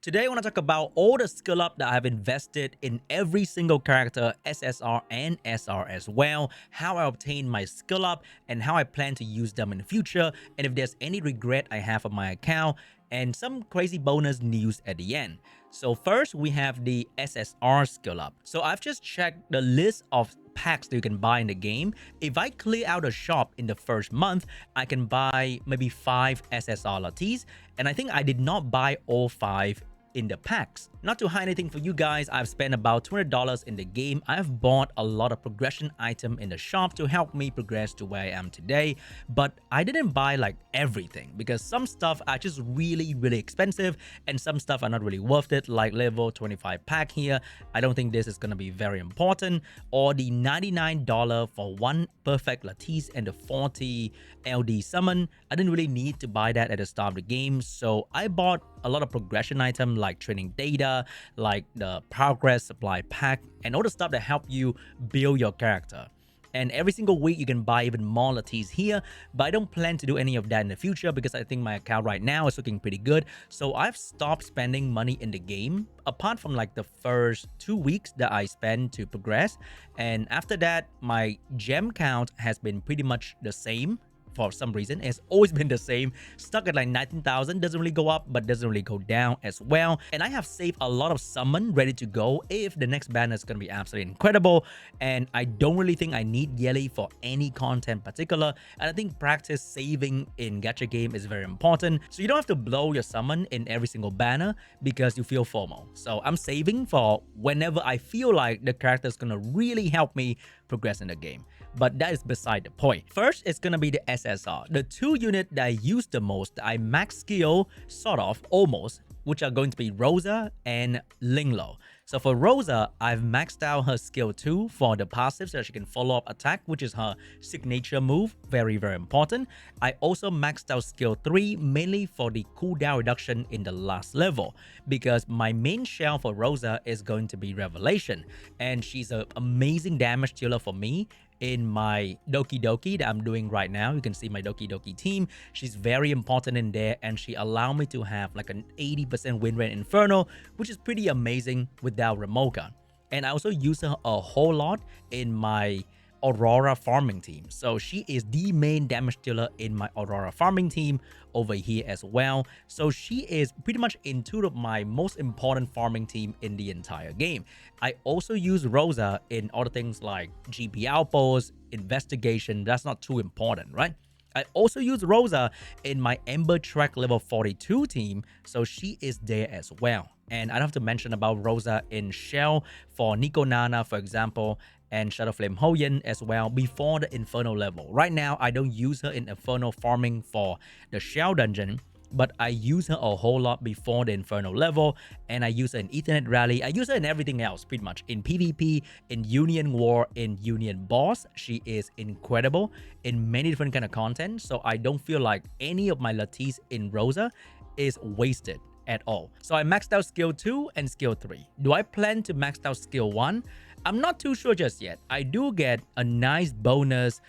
Today I want to talk about all the skill up that I've invested in every single character, SSR and SR as well, how I obtained my skill up and how I plan to use them in the future, and if there's any regret I have on my account, and some crazy bonus news at the end. So first we have the SSR skill up. So I've just checked the list of packs that you can buy in the game. If I clear out a shop in the first month, I can buy maybe 5 SSR Lattice, and I think I did not buy all 5 in the packs. Not to hide anything for you guys, I've spent about $200 in the game. I've bought a lot of progression item in the shop to help me progress to where I am today, but I didn't buy like everything because some stuff are just really expensive and some stuff are not really worth it, like level 25 pack here. I don't think this is going to be very important, or the $99 for one perfect Lattice and the 40 LD summon. I didn't really need to buy that at the start of the game, so I bought a lot of progression items like training data, like the progress supply pack, and all the stuff that help you build your character. And every single week you can buy even more Lattice here, but I don't plan to do any of that in the future because I think my account right now is looking pretty good. So I've stopped spending money in the game, apart from like the first 2 weeks that I spend to progress. And after that, my gem count has been pretty much the same. For some reason, it's always been the same, stuck at like 19,000, doesn't really go up but doesn't really go down as well. And I have saved a lot of summon ready to go if the next banner is going to be absolutely incredible, and I don't really think I need Yelly for any content particular. And I think practice saving in gacha game is very important, so you don't have to blow your summon in every single banner because you feel FOMO. So I'm saving for whenever I feel like the character is going to really help me progress in the game. But that is beside the point. First, it's gonna be the SSR. The 2 units that I use the most, that I max skill, sort of, almost, which are going to be Rosa and Linglo. So for Rosa, I've maxed out her skill 2 for the passive so that she can follow up attack, which is her signature move. Very important. I also maxed out skill 3 mainly for the cooldown reduction in the last level, because my main shell for Rosa is going to be Revelation, and she's an amazing damage dealer for me in my Doki Doki that I'm doing right now. You can see my Doki Doki team. She's very important in there, and she allowed me to have like an 80% win rate Inferno, which is pretty amazing without Remoka. And I also use her a whole lot in my Aurora farming team. So she is the main damage dealer in my Aurora farming team over here as well. So she is pretty much in 2 of my most important farming team in the entire game. I also use Rosa in other things like GP outposts, investigation. That's not too important, right? I also use Rosa in my Ember Track level 42 team, so she is there as well. And I don't have to mention about Rosa in Shell for Nico Nana, for example, and Shadow Flame Hoyen as well before the Inferno level. Right now, I don't use her in Inferno farming for the Shell dungeon, but I use her a whole lot before the Inferno level, and I use her in Ethernet Rally. I use her in everything else, pretty much. In PvP, in Union War, in Union Boss, she is incredible in many different kind of content, so I don't feel like any of my Lattice in Rosa is wasted at all. So I maxed out skill 2 and skill 3. Do I plan to max out skill 1? I'm not too sure just yet. I do get a nice bonus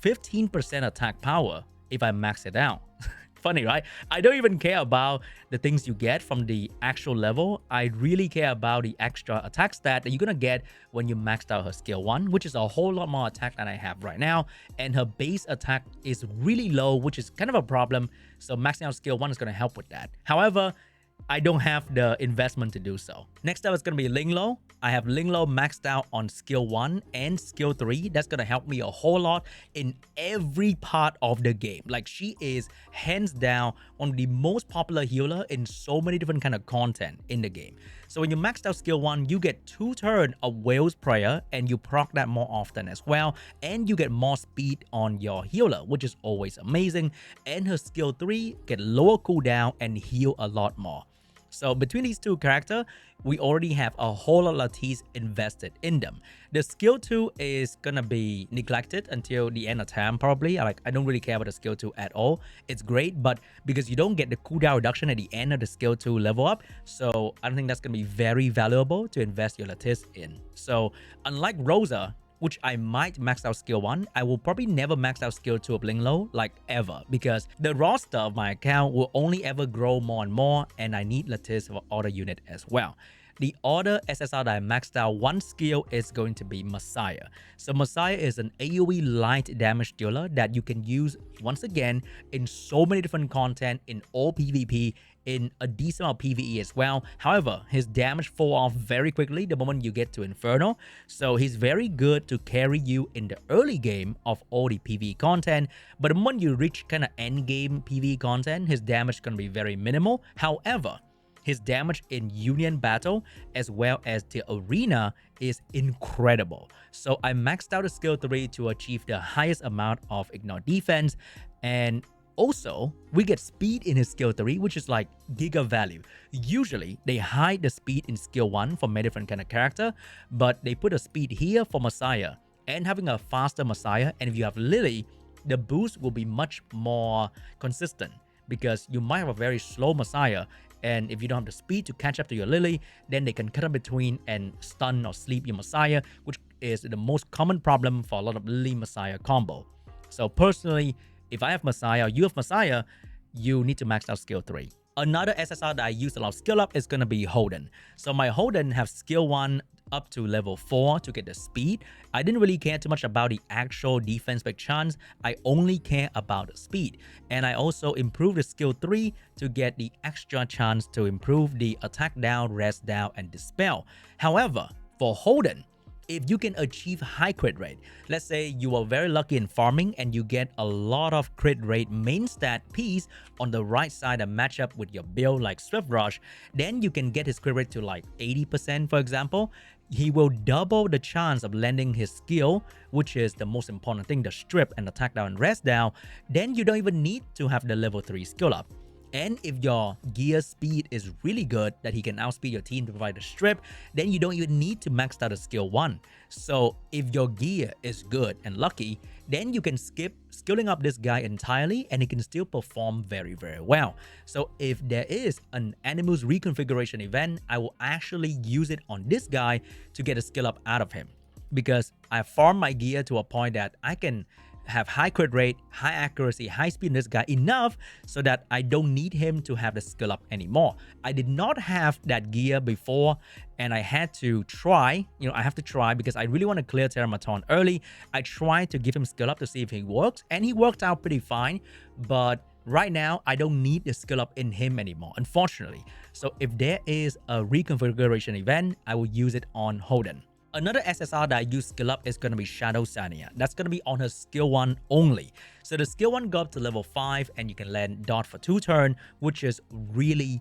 15% attack power if I max it out. Funny, right? I don't even care about the things you get from the actual level. I really care about the extra attack stat that you're gonna get when you maxed out her skill 1, which is a whole lot more attack than I have right now. And her base attack is really low, which is kind of a problem. So maxing out skill 1 is gonna help with that. However, I don't have the investment to do so. Next up is going to be Linglo. I have Linglo maxed out on skill 1 and skill 3. That's going to help me a whole lot in every part of the game. Like, she is hands down one of the most popular healer in so many different kind of content in the game. So when you maxed out skill 1, you get 2 turns of Whale's Prayer, and you proc that more often as well. And you get more speed on your healer, which is always amazing. And her skill 3 get lower cooldown and heal a lot more. So between these 2 characters, we already have a whole lot of Lattice invested in them. The skill 2 is gonna be neglected until the end of time, probably. I don't really care about the skill 2 at all. It's great, but because you don't get the cooldown reduction at the end of the skill 2 level up, so I don't think that's gonna be very valuable to invest your Lattice in. So unlike Rosa, which I might max out skill 1. I will probably never max out skill 2 of Ling Low, like ever, because the roster of my account will only ever grow more and more, and I need Lattice for other unit as well. The other SSR that I maxed out one skill is going to be Messiah. So Messiah is an AoE light damage dealer that you can use once again in so many different content, in all PvP, in a decent amount of PvE as well. However, his damage fall off very quickly the moment you get to Inferno. So he's very good to carry you in the early game of all the PvE content. But the moment you reach kind of end game PvE content, his damage is going to be very minimal. However, his damage in Union Battle as well as the Arena is incredible. So I maxed out a skill 3 to achieve the highest amount of ignore defense, and also we get speed in his skill 3, which is like giga value. Usually they hide the speed in skill 1 for many different kind of character, but they put a speed here for Messiah, and having a faster Messiah, and if you have Lily, the boost will be much more consistent, because you might have a very slow Messiah, and if you don't have the speed to catch up to your Lily, then they can cut in between and stun or sleep your Messiah, which is the most common problem for a lot of Lily Messiah combo. So personally, if I have Messiah, you have Messiah, you need to max out skill 3. Another SSR that I use a lot of skill up is going to be Holden. So my Holden have skill 1 up to level 4 to get the speed. I didn't really care too much about the actual defense by chance. I only care about the speed. And I also improved the skill 3 to get the extra chance to improve the attack down, rest down, and dispel. However, for Holden, if you can achieve high crit rate, let's say you are very lucky in farming and you get a lot of crit rate main stat piece on the right side and match up with your build like Swift Rush, then you can get his crit rate to like 80%, for example. He will double the chance of landing his skill, which is the most important thing, the strip and attack down and rest down. Then you don't even need to have the level 3 skill up. And if your gear speed is really good, that he can outspeed your team to provide a strip, then you don't even need to max out a skill 1. So if your gear is good and lucky, then you can skip skilling up this guy entirely and he can still perform very, very well. So if there is an Animus reconfiguration event, I will actually use it on this guy to get a skill up out of him, because I farm my gear to a point that I can have high crit rate, high accuracy, high speed in this guy enough so that I don't need him to have the skill up anymore. I did not have that gear before, and I had to try, I have to try because I really want to clear Terramaton early. I tried to give him skill up to see if he works, and he worked out pretty fine, but right now I don't need the skill up in him anymore, unfortunately. So if there is a reconfiguration event, I will use it on Holden. Another SSR that I use skill up is going to be Shadow Sania. That's going to be on her skill 1 only. So the skill 1 go up to level 5 and you can land dot for 2 turns, which is really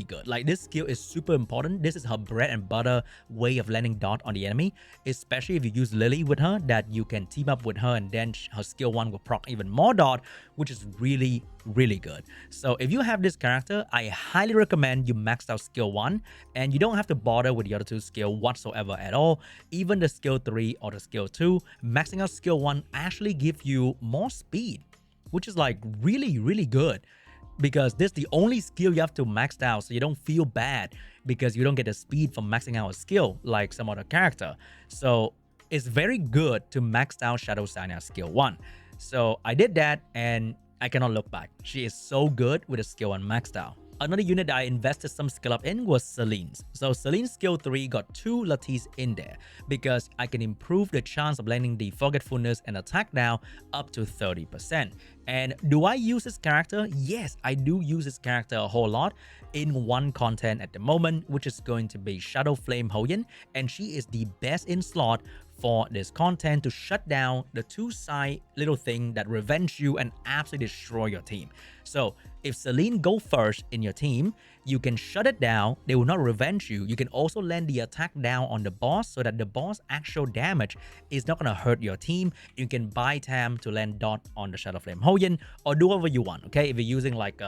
good. Like, this skill is super important. This is her bread and butter way of landing dot on the enemy, especially if you use Lily with her, that you can team up with her and then her skill 1 will proc even more dot, which is really good. So if you have this character, I highly recommend you max out skill 1, and you don't have to bother with the other 2 skill whatsoever at all. Even the skill 3 or the skill 2, maxing out skill 1 actually give you more speed, which is like really good, because this is the only skill you have to max out, so you don't feel bad because you don't get the speed from maxing out a skill like some other character. So it's very good to max out Shadow Sania skill 1. So I did that and I cannot look back. She is so good with a skill 1 maxed out. Another unit that I invested some skill up in was Celine's. So Celine's skill 3 got 2 Lattice in there because I can improve the chance of landing the Forgetfulness and attack down up to 30%. And do I use this character? Yes, I do use this character a whole lot in one content at the moment, which is going to be Shadow Flame Hoyen, and she is the best in slot for this content to shut down the 2 side little thing that revenge you and absolutely destroy your team. So if Celine go first in your team, you can shut it down. They will not revenge you. You can also land the attack down on the boss so that the boss actual damage is not going to hurt your team. You can buy time to land dot on the Shadow Flame Hoyen or do whatever you want. Okay, if you're using like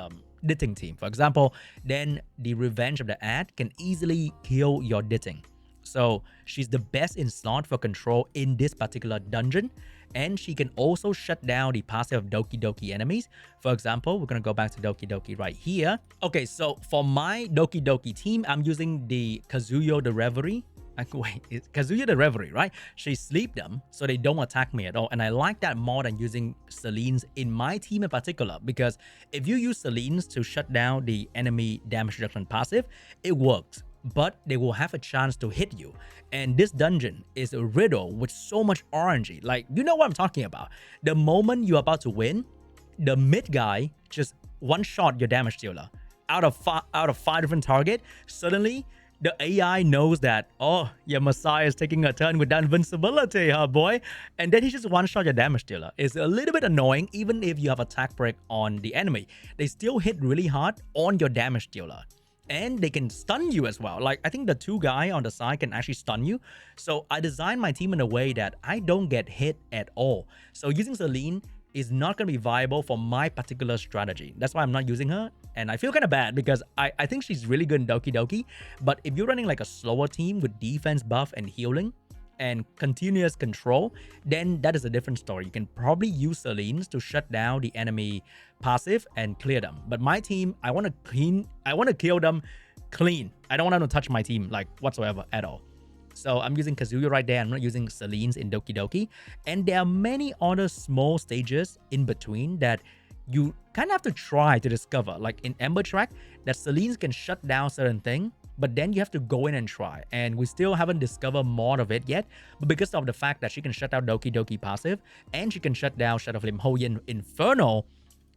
Ditting team, for example, then the revenge of the ad can easily kill your Ditting. So she's the best in slot for control in this particular dungeon, and she can also shut down the passive Doki Doki enemies. For example, we're going to go back to Doki Doki right here. Okay, so for my Doki Doki team, I'm using the Kazuyo the Reverie Wait, it's Kazuya the Reverie, right? She sleep them so they don't attack me at all. And I like that more than using Selines in my team in particular, because if you use Selines to shut down the enemy damage reduction passive, it works, but they will have a chance to hit you. And this dungeon is a riddle with so much RNG. Like, you know what I'm talking about. The moment you're about to win, the mid guy just one-shot your damage dealer out of five different target. Suddenly, the AI knows that, oh, your Messiah is taking a turn with that invincibility, huh, boy? And then he just one-shot your damage dealer. It's a little bit annoying, even if you have attack break on the enemy. They still hit really hard on your damage dealer. And they can stun you as well. Like, I think the two guy on the side can actually stun you. So I designed my team in a way that I don't get hit at all. So using Celine is not going to be viable for my particular strategy. That's why I'm not using her. And I feel kind of bad because I think she's really good in Doki Doki. But if you're running like a slower team with defense buff and healing and continuous control, then that is a different story. You can probably use Selines to shut down the enemy passive and clear them. But my team, I want to kill them clean. I don't want them to touch my team like whatsoever at all. So I'm using Kazuya right there. I'm not using Selines in Doki Doki. And there are many other small stages in between that you kind of have to try to discover. Like in Ember Track, that Selines can shut down certain things, but then you have to go in and try. And we still haven't discovered more of it yet. But because of the fact that she can shut down Doki Doki passive and she can shut down Shadow Flame Hoyin Inferno,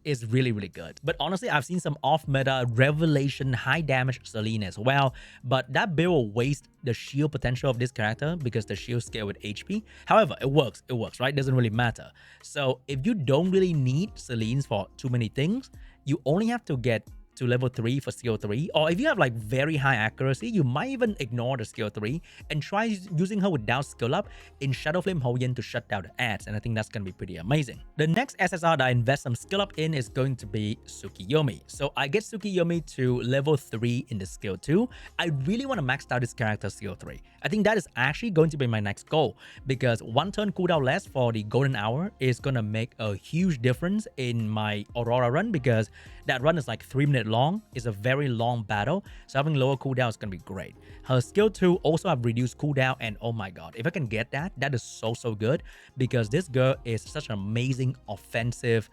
is really, really good. But honestly, I've seen some off-meta Revelation high damage Celine as well, but that build will waste the shield potential of this character because the shield scale with HP. However, it works, right? Doesn't really matter. So if you don't really need Celines for too many things, you only have to get to level 3 for skill 3, or if you have like very high accuracy, you might even ignore the skill 3 and try using her without skill up in Shadow Flame Hoyin to shut down the ads, and I think that's gonna be pretty amazing. The next SSR that I invest some skill up in is going to be Tsukiyomi. So I get Tsukiyomi to level 3 in the skill 2. I really want to max out this character skill 3. I think that is actually going to be my next goal, because one turn cooldown less for the golden hour is gonna make a huge difference in my Aurora run, because that run is like 3 minutes long. It's a very long battle, so having lower cooldown is gonna be great. Her skill 2 also have reduced cooldown, and oh my god, if I can get that, that is so good, because this girl is such an amazing offensive,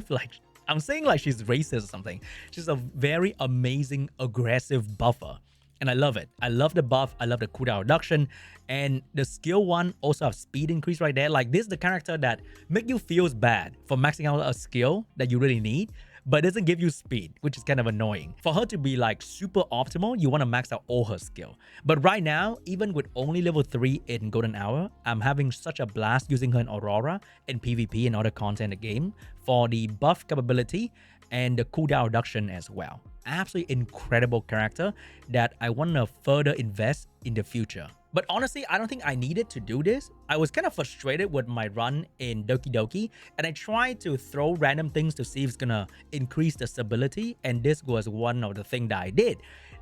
like I'm saying like she's racist or something. She's a very amazing aggressive buffer, and I love it. I love the buff, I love the cooldown reduction, and the skill 1 also have speed increase right there. Like, this is the character that make you feel bad for maxing out a skill that you really need, but it doesn't give you speed, which is kind of annoying. For her to be like super optimal, you want to max out all her skill. But right now, even with only level 3 in Golden Hour, I'm having such a blast using her in Aurora, in PvP and other content in the game for the buff capability and the cooldown reduction as well. Absolutely incredible character that I want to further invest in the future. But honestly, I don't think I needed to do this. I was kind of frustrated with my run in Doki Doki, and I tried to throw random things to see if it's gonna increase the stability, and this was one of the things that I did.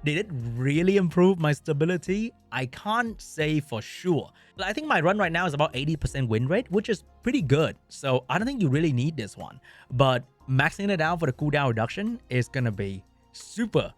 Did it really improve my stability? I can't say for sure. But I think my run right now is about 80% win rate, which is pretty good. So I don't think you really need this one. But maxing it out for the cooldown reduction is gonna be super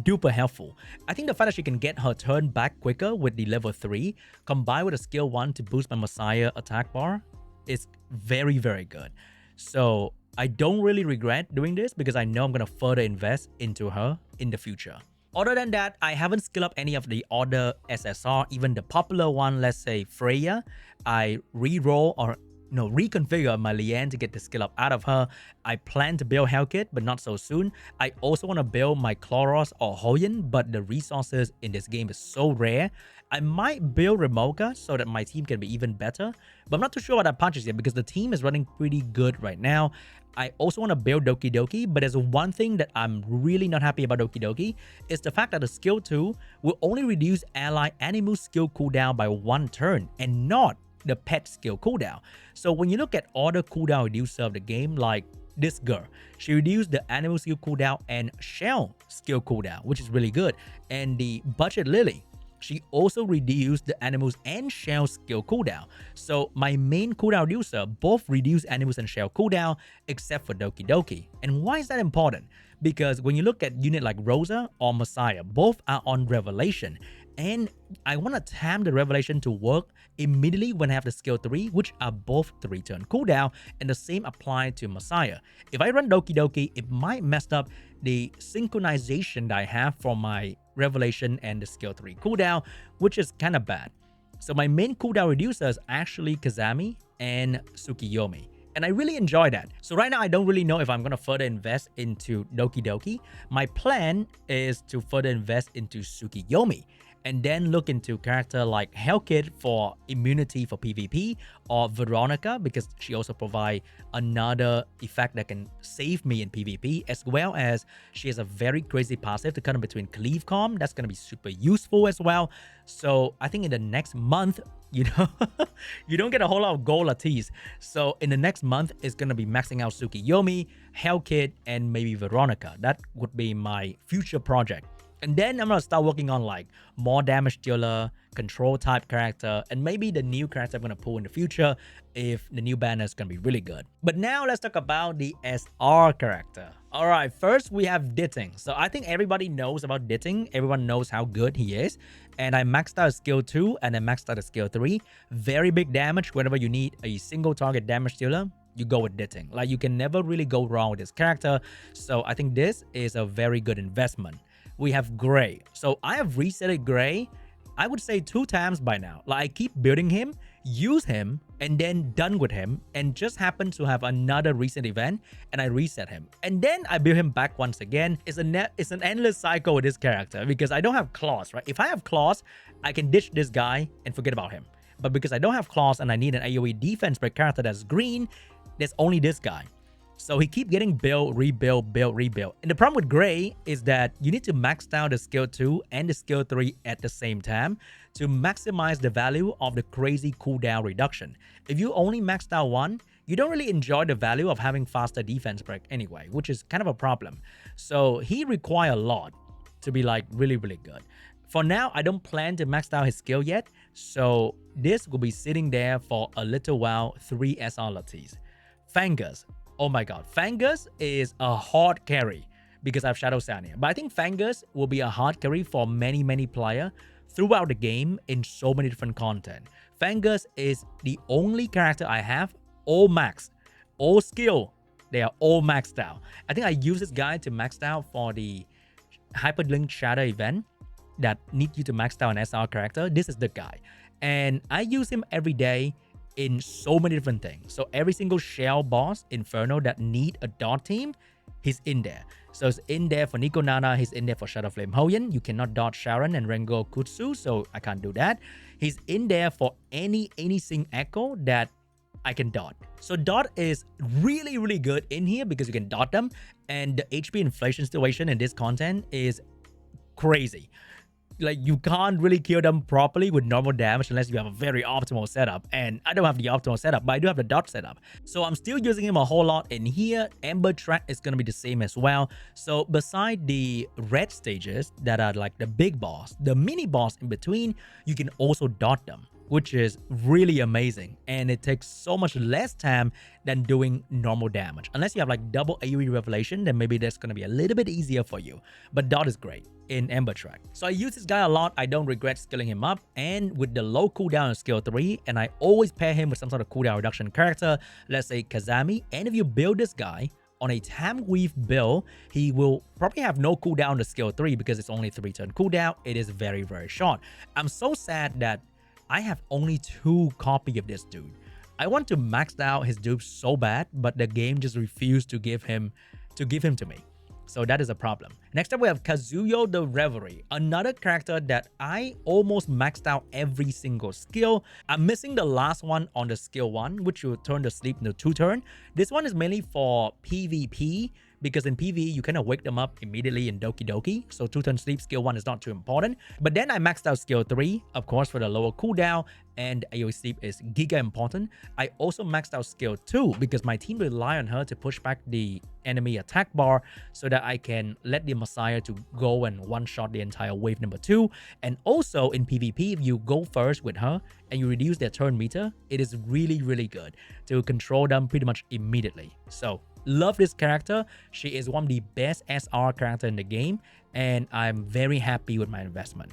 duper helpful. I think the fact that she can get her turn back quicker with the level 3 combined with a skill 1 to boost my Messiah attack bar is very good. So I don't really regret doing this because I know I'm going to further invest into her in the future. Other than that, I haven't skilled up any of the other SSR, even the popular one, let's say Freya. I re-roll or reconfigure my Liane to get the skill up out of her. I plan to build Hellkit, but not so soon. I also want to build my Chloros or Hoyin, but the resources in this game is so rare. I might build Remoka so that my team can be even better, but I'm not too sure what that punches yet because the team is running pretty good right now. I also want to build Doki Doki, but there's one thing that I'm really not happy about Doki Doki is the fact that the skill 2 will only reduce ally animal skill cooldown by 1 turn and not the pet skill cooldown. So when you look at other cooldown reducer of the game, like this girl, she reduced the animal skill cooldown and shell skill cooldown, which is really good. And the budget Lily, she also reduced the animals and shell skill cooldown. So my main cooldown reducer both reduce animals and shell cooldown except for Doki Doki. And why is that important? Because when you look at unit like Rosa or Messiah, both are on Revelation. And I want to time the revelation to work immediately when I have the skill 3, which are both 3-turn cooldown, and the same apply to Messiah. If I run Doki Doki, it might mess up the synchronization that I have for my revelation and the skill 3 cooldown, which is kind of bad. So my main cooldown reducer is actually Kazami and Tsukiyomi. And I really enjoy that. So right now, I don't really know if I'm going to further invest into Doki Doki. My plan is to further invest into Tsukiyomi and then look into character like Hellkid for immunity for PvP, or Veronica because she also provides another effect that can save me in PvP, as well as she has a very crazy passive to cut in between Cleave Calm. That's going to be super useful as well. So I think in the next month, you know, you don't get a whole lot of gold Lattice. So in the next month, it's going to be maxing out Tsukiyomi, Hellkid, and maybe Veronica. That would be my future project. And then I'm going to start working on like more damage dealer, control type character, and maybe the new character I'm going to pull in the future if the new banner is going to be really good. But now let's talk about the SR character. All right, first we have Ditting. So I think everybody knows about Ditting. Everyone knows how good he is. And I maxed out skill 2 and then maxed out a skill 3. Very big damage. Whenever you need a single target damage dealer, you go with Ditting. Like, you can never really go wrong with this character. So I think this is a very good investment. We have Gray. So I have resetted Gray, I would say 2 times by now. Like, I keep building him, use him, and then done with him, and just happen to have another recent event, and I reset him. And then I build him back once again. It's an endless cycle with this character because I don't have claws, right? If I have claws, I can ditch this guy and forget about him. But because I don't have claws and I need an AoE defense break character that's green, there's only this guy. So he keep getting build, rebuild, build, rebuild. And the problem with Gray is that you need to max down the skill 2 and the skill 3 at the same time to maximize the value of the crazy cooldown reduction. If you only maxed out one, you don't really enjoy the value of having faster defense break anyway, which is kind of a problem. So he requires a lot to be like really, really good. For now, I don't plan to max out his skill yet. So this will be sitting there for a little while. 3 SR Lattice. Fangus. Oh my god, Fangus is a hard carry because I have Shadow Sania. But I think Fangus will be a hard carry for many, many players throughout the game in so many different content. Fangus is the only character I have all max, all skill. They are all maxed out. I think I use this guy to max out for the Hyperlink Shadow event that need you to max out an SR character. This is the guy. And I use him every day in so many different things. So every single shell boss, Inferno, that need a dot team, he's in there. So it's in there for Nico Nana, he's in there for Shadow Flame Hoyen. You cannot dodge Sharon and Rengo Kutsu, so I can't do that. He's in there for any Sing Echo that I can dot. So dot is really, really good in here because you can dot them, and the HP inflation situation in this content is crazy. Like, you can't really kill them properly with normal damage unless you have a very optimal setup. And I don't have the optimal setup, but I do have the dot setup. So I'm still using him a whole lot in here. Ember Track is going to be the same as well. So beside the red stages that are like the big boss, the mini boss in between, you can also dot them, which is really amazing. And it takes so much less time than doing normal damage. Unless you have like double AoE revelation, then maybe that's going to be a little bit easier for you. But dot is great in Ember Track. So I use this guy a lot. I don't regret skilling him up. And with the low cooldown on skill 3, and I always pair him with some sort of cooldown reduction character, let's say Kazami. And if you build this guy on a time weave build, he will probably have no cooldown to skill 3 because it's only 3-turn cooldown. It is very, very short. I'm so sad that I have only 2 copies of this dude. I want to max out his dupe so bad, but the game just refused to give him to me. So that is a problem. Next up, we have Kazuyo the Reverie, another character that I almost maxed out every single skill. I'm missing the last one on the skill 1, which will turn the sleep into 2-turn. This one is mainly for PvP, because in PvE, you kind of wake them up immediately in Doki Doki. So 2-turn sleep skill 1 is not too important. But then I maxed out skill 3, of course, for the lower cooldown, and AoE sleep is giga important. I also maxed out skill 2 because my team rely on her to push back the enemy attack bar so that I can let the Messiah to go and one-shot the entire wave number 2. And also in PvP, if you go first with her and you reduce their turn meter, it is really, really good to control them pretty much immediately. So love this character. She is one of the best SR character in the game, and I'm very happy with my investment.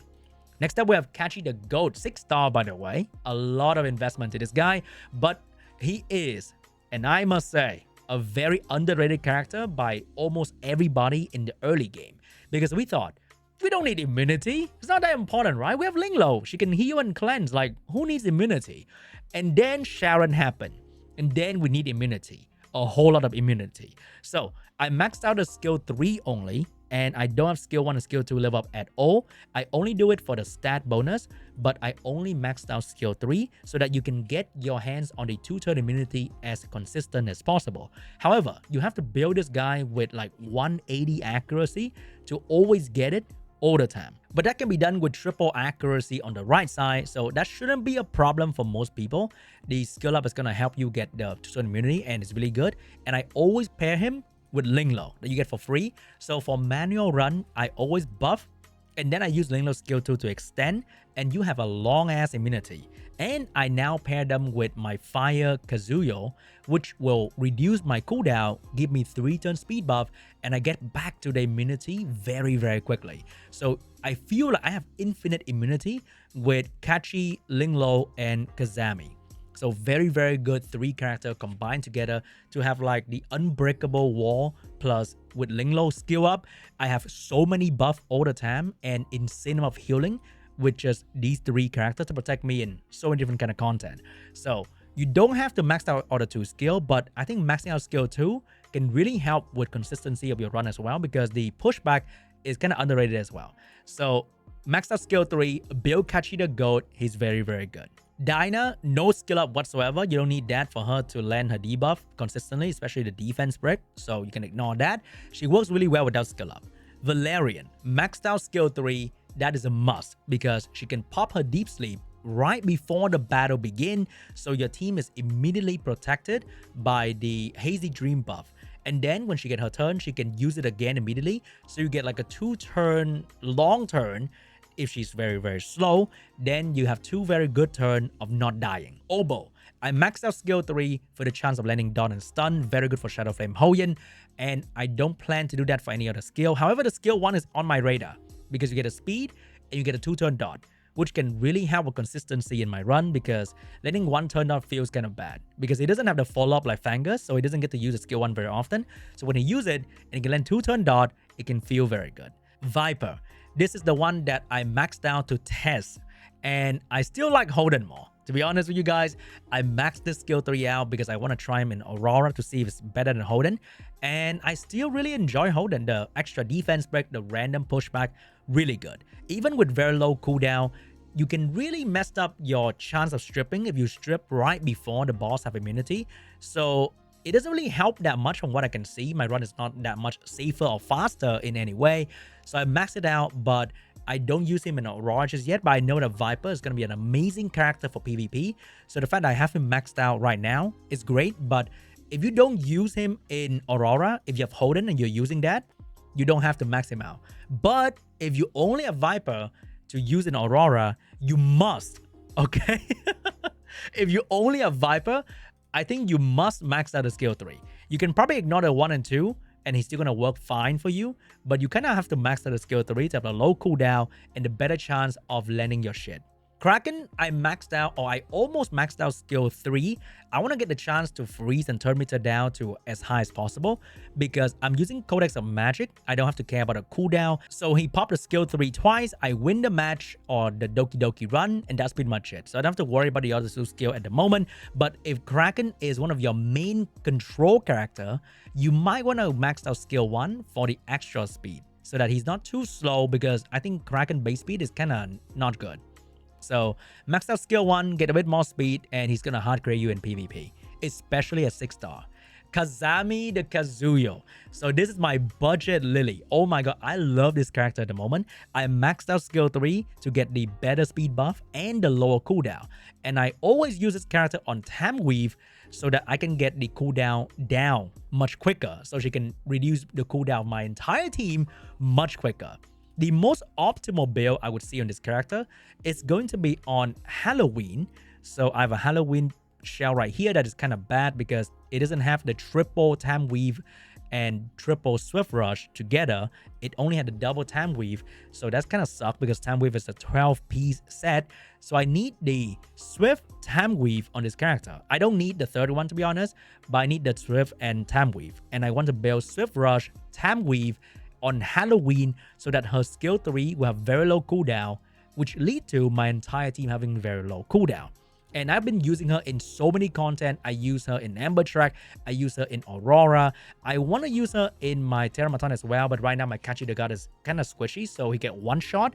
Next up, we have Kachi the Goat, 6-star by the way. A lot of investment to this guy, but he is, and I must say, a very underrated character by almost everybody in the early game. Because we thought, we don't need immunity. It's not that important, right? We have Linglo. She can heal and cleanse. Like, who needs immunity? And then Sharon happened. And then we need immunity. A whole lot of immunity. So I maxed out a skill 3 only. And I don't have skill 1 and skill 2 level up at all. I only do it for the stat bonus, but I only maxed out skill 3 so that you can get your hands on the 2-turn immunity as consistent as possible. However, you have to build this guy with like 180 accuracy to always get it all the time. But that can be done with triple accuracy on the right side, so that shouldn't be a problem for most people. The skill up is going to help you get the 2-turn immunity and it's really good. And I always pair him with Linglo that you get for free. So for manual run, I always buff and then I use Linglo's skill 2 to extend and you have a long ass immunity. And I now pair them with my Fire Kazuyo, which will reduce my cooldown, give me 3-turn speed buff, and I get back to the immunity very quickly. So I feel like I have infinite immunity with Kachi, Linglo, and Kazami. So very good 3 character combined together to have like the unbreakable wall plus with Linglo skill up. I have so many buff all the time and insane amount of healing with just these 3 characters to protect me in so many different kind of content. So you don't have to max out all the 2 skill, but I think maxing out skill 2 can really help with consistency of your run as well because the pushback is kind of underrated as well. So maxed out skill 3, build Kachi the Goat, he's very good. Dinah, no skill up whatsoever. You don't need that for her to land her debuff consistently, especially the defense break. So you can ignore that. She works really well without skill up. Valerian, maxed out skill 3. That is a must because she can pop her deep sleep right before the battle begins. So your team is immediately protected by the hazy dream buff. And then when she gets her turn, she can use it again immediately. So you get like a 2-turn, long turn. If she's very slow, then you have 2 very good turns of not dying. Oboe, I maxed out skill 3 for the chance of landing dot and stun. Very good for Shadow Flame Hoyin. And I don't plan to do that for any other skill. However, the skill 1 is on my radar because you get a speed and you get a 2-turn dot, which can really have a consistency in my run because letting 1 turn dot feels kind of bad because it doesn't have the follow-up like Fangus, so it doesn't get to use the skill 1 very often. So when you use it and you can land 2-turn dot, it can feel very good. Viper. This is the one that I maxed out to test, and I still like Holden more. To be honest with you guys, I maxed this skill 3 out because I want to try him in Aurora to see if it's better than Holden, and I still really enjoy Holden. The extra defense break, the random pushback, really good. Even with very low cooldown, you can really mess up your chance of stripping if you strip right before the boss have immunity. So it doesn't really help that much from what I can see. My run is not that much safer or faster in any way. So I maxed it out, but I don't use him in Aurora just yet. But I know that Viper is going to be an amazing character for PvP. So the fact that I have him maxed out right now is great. But if you don't use him in Aurora, if you have Holden and you're using that, you don't have to max him out. But if you only have Viper to use in Aurora, you must, okay? If you only have Viper, I think you must max out the skill 3. You can probably ignore the 1 and 2 and he's still going to work fine for you, but you kind of have to max out the skill 3 to have a low cooldown and the better chance of landing your shit. Kraken, I maxed out, or I almost maxed out skill 3. I want to get the chance to freeze and turn meter down to as high as possible because I'm using Codex of Magic. I don't have to care about a cooldown. So he popped the skill 3 twice. I win the match or the Doki Doki run, and that's pretty much it. So I don't have to worry about the other 2 skill at the moment. But if Kraken is one of your main control character, you might want to max out skill 1 for the extra speed so that he's not too slow because I think Kraken base speed is kind of not good. So max out skill 1, get a bit more speed, and he's gonna hard grade you in PvP, especially at 6-star. Kazami the Kazuyo. So this is my budget Lily. Oh my god, I love this character at the moment. I maxed out skill 3 to get the better speed buff and the lower cooldown. And I always use this character on Tam Weave so that I can get the cooldown down much quicker. So she can reduce the cooldown of my entire team much quicker. The most optimal build I would see on this character is going to be on Halloween. So I have a Halloween shell right here that is kind of bad because it doesn't have the triple Tam Weave and triple Swift Rush together, it only had a double Time Weave. So that's kind of sucked because Time Weave is a 12-piece set. So I need the Swift Time Weave on this character. I don't need the third one to be honest, but I need the Swift and Time Weave. And I want to build Swift Rush, Time Weave on Halloween so that her skill 3 will have very low cooldown, which lead to my entire team having very low cooldown. And I've been using her in so many content. I use her in Amber Track. I use her in Aurora. I want to use her in my Terramaton as well. But right now my Kachi the God is kind of squishy. So he get one shot.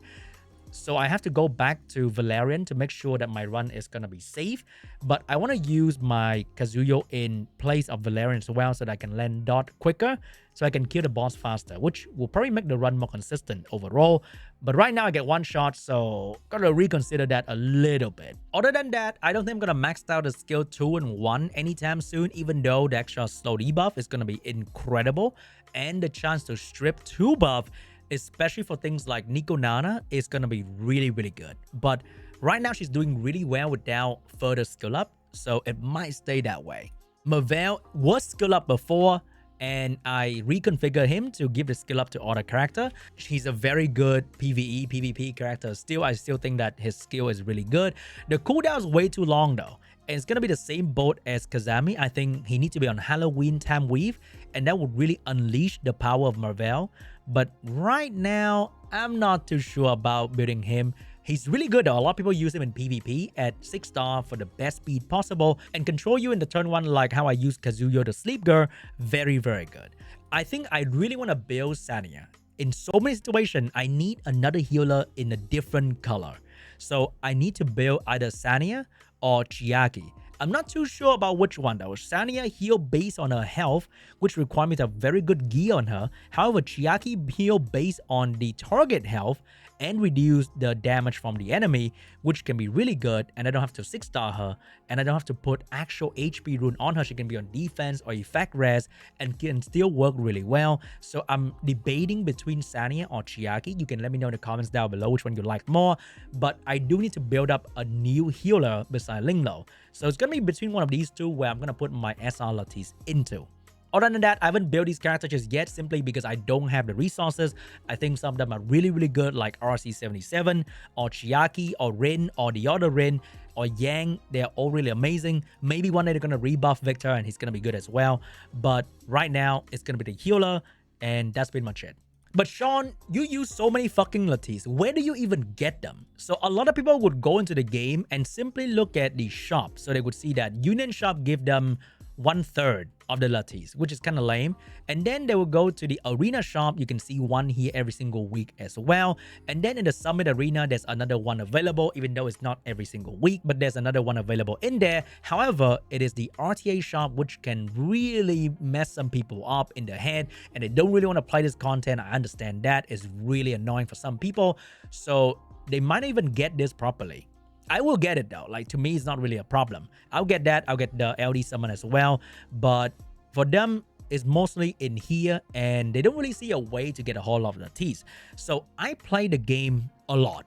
So I have to go back to Valerian to make sure that my run is going to be safe. But I want to use my Kazuyo in place of Valerian as well so that I can land dot quicker. So I can kill the boss faster, which will probably make the run more consistent overall. But right now I get one shot, so gotta reconsider that a little bit. Other than that, I don't think I'm gonna max out the skill 2 and 1 anytime soon, even though the extra slow debuff is gonna be incredible. And the chance to strip 2 buff, especially for things like Nico Nana, is gonna be really, really good. But right now she's doing really well without further skill up, so it might stay that way. Merveil was skill up before, and I reconfigure him to give the skill up to other character. He's a very good PvE, PvP character. Still, I still think that his skill is really good. The cooldown is way too long though. And it's gonna be the same boat as Kazami. I think he needs to be on Halloween Time Weave, and that would really unleash the power of Merveil. But right now, I'm not too sure about building him. He's really good though. A lot of people use him in PvP at 6-star for the best speed possible and control you in the turn 1 like how I use Kazuyo the Sleep Girl. Very, very good. I think I really want to build Sania. In so many situations, I need another healer in a different color. So I need to build either Sania or Chiaki. I'm not too sure about which one though. Sania heal based on her health, which requires me to have very good gear on her. However, Chiaki heal based on the target health and reduce the damage from the enemy, which can be really good. And I don't have to 6-star her, and I don't have to put actual HP rune on her. She can be on defense or effect res and can still work really well. So I'm debating between Sania or Chiaki. You can let me know in the comments down below which one you like more, but I do need to build up a new healer beside Linglo. So it's gonna be between one of these two where I'm gonna put my SSR Lattice into. Other than that, I haven't built these characters just yet simply because I don't have the resources. I think some of them are really, really good like RC77 or Chiaki or Rin or the other Rin or Yang. They're all really amazing. Maybe one day they're going to rebuff Victor and he's going to be good as well. But right now, it's going to be the healer, and that's pretty much it. But Sean, you use so many fucking Lattice. Where do you even get them? So a lot of people would go into the game and simply look at the shop. So they would see that Union Shop give them 1/3 of the Lattice, which is kind of lame. And then they will go to the arena shop. You can see one here every single week as well. And then in the Summit Arena, there's another one available, even though it's not every single week, but there's another one available in there. However, it is the RTA shop, which can really mess some people up in the head, and they don't really want to play this content. I understand that is really annoying for some people. So they might not even get this properly. I will get it though. Like, to me, it's not really a problem. I'll get that. I'll get the LD summon as well. But for them, it's mostly in here, and they don't really see a way to get a whole lot of Lattice. So I play the game a lot.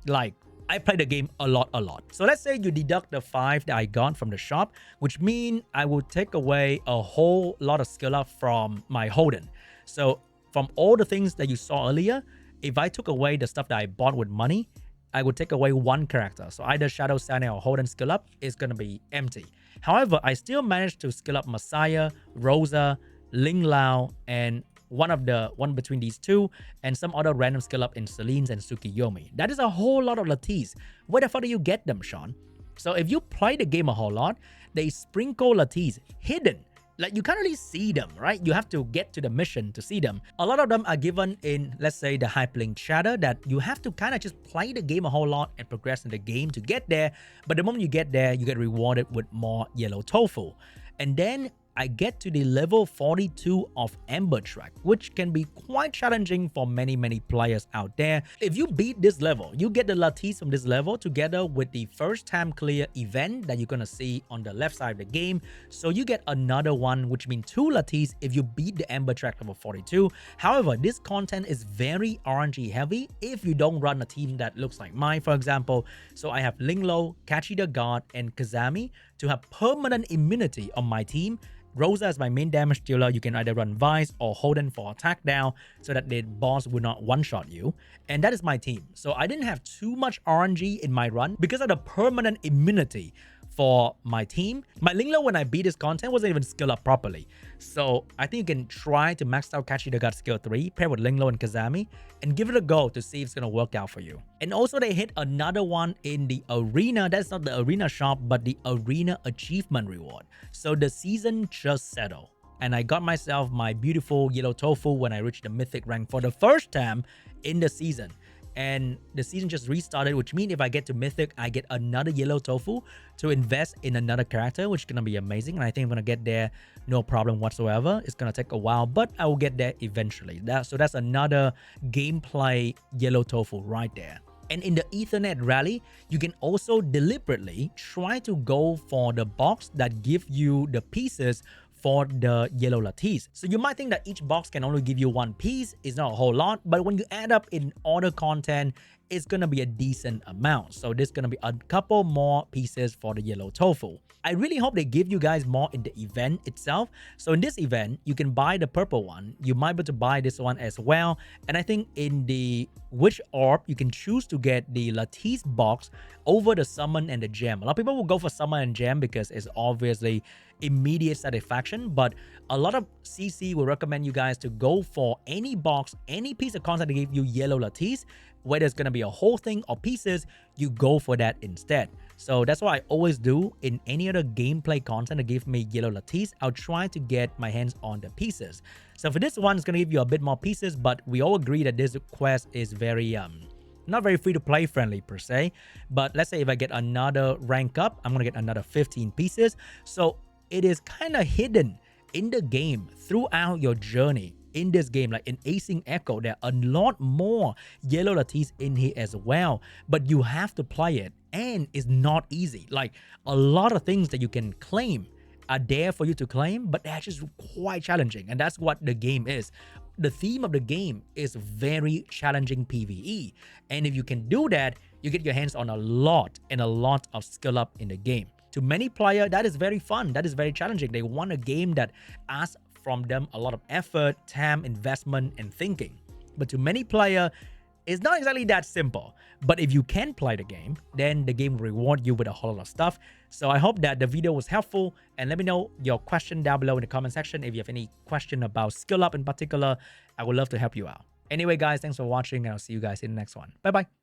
Like, I play the game a lot. So let's say you deduct the 5 that I got from the shop, which means I will take away a whole lot of skill up from my Holden. So from all the things that you saw earlier, if I took away the stuff that I bought with money, I would take away one character. So either Shadow Sania or Holden skill up is going to be empty. However, I still managed to skill up Messiah, Rosa, Ling Lao, and one between these two, and some other random skill up in Celine's and Tsukiyomi. That is a whole lot of Lattice. Where the fuck do you get them, Sean? So if you play the game a whole lot, they sprinkle Lattice hidden. Like, you can't really see them, right? You have to get to the mission to see them. A lot of them are given in, let's say, the Hyperlink Shatter, that you have to kind of just play the game a whole lot and progress in the game to get there. But the moment you get there, you get rewarded with more yellow tofu. And then I get to the level 42 of Amber Track, which can be quite challenging for many players out there. If you beat this level, you get the Lattice from this level together with the first time clear event that you're gonna see on the left side of the game. So you get another one, which means 2 Lattice if you beat the Amber Track level 42. However, this content is very RNG heavy if you don't run a team that looks like mine, for example. So I have Linglo, Kachi the God, and Kazami to have permanent immunity on my team. Rosa is my main damage dealer. You can either run Vice or Holden for attack down so that the boss will not one-shot you. And that is my team. So I didn't have too much RNG in my run because of the permanent immunity for my team. My Linglo, when I beat this content, wasn't even skill up properly. So I think you can try to max out Kachi the God skill 3, pair with Linglo and Kazami, and give it a go to see if it's going to work out for you. And also they hit another one in the arena. That's not the arena shop, but the arena achievement reward. So the season just settled. And I got myself my beautiful yellow tofu when I reached the mythic rank for the first time in the season. And the season just restarted, which means if I get to mythic, I get another yellow tofu to invest in another character, which is gonna be amazing. And I think I'm gonna get there no problem whatsoever. It's gonna take a while, but I will get there eventually. So that's another gameplay yellow tofu right there. And in the Ethernet rally, you can also deliberately try to go for the box that give you the pieces for the yellow lattice. So you might think that each box can only give you one piece. It's not a whole lot, but when you add up in order content, it's gonna be a decent amount. So there's gonna be a couple more pieces for the yellow tofu. I really hope they give you guys more in the event itself. So in this event, you can buy the purple one. You might be able to buy this one as well. And I think in the Witch Orb, you can choose to get the lattice box over the summon and the gem. A lot of people will go for summon and gem because it's obviously immediate satisfaction, but a lot of CC will recommend you guys to go for any box, any piece of content to give you yellow lattice, whether it's going to be a whole thing or pieces, you go for that instead. So that's what I always do in any other gameplay content to give me yellow lattice. I'll try to get my hands on the pieces. So for this one, it's going to give you a bit more pieces, but we all agree that this quest is very not very free to play friendly per se. But let's say if I get another rank up, I'm going to get another 15 pieces. So it is kind of hidden in the game throughout your journey. In this game, like in Acing Echo, there are a lot more yellow lattice in here as well, but you have to play it, and it's not easy. Like a lot of things that you can claim are there for you to claim, but they're just quite challenging, and that's what the game is. The theme of the game is very challenging PvE, and if you can do that, you get your hands on a lot of skill up in the game. To many players, that is very fun, that is very challenging. They want a game that asks from them a lot of effort, time, investment, and thinking. But to many players, it's not exactly that simple. But if you can play the game, then the game will reward you with a whole lot of stuff. So I hope that the video was helpful, and let me know your question down below in the comment section. If you have any question about skill up in particular, I would love to help you out. Anyway, guys, thanks for watching, and I'll see you guys in the next one. Bye-bye.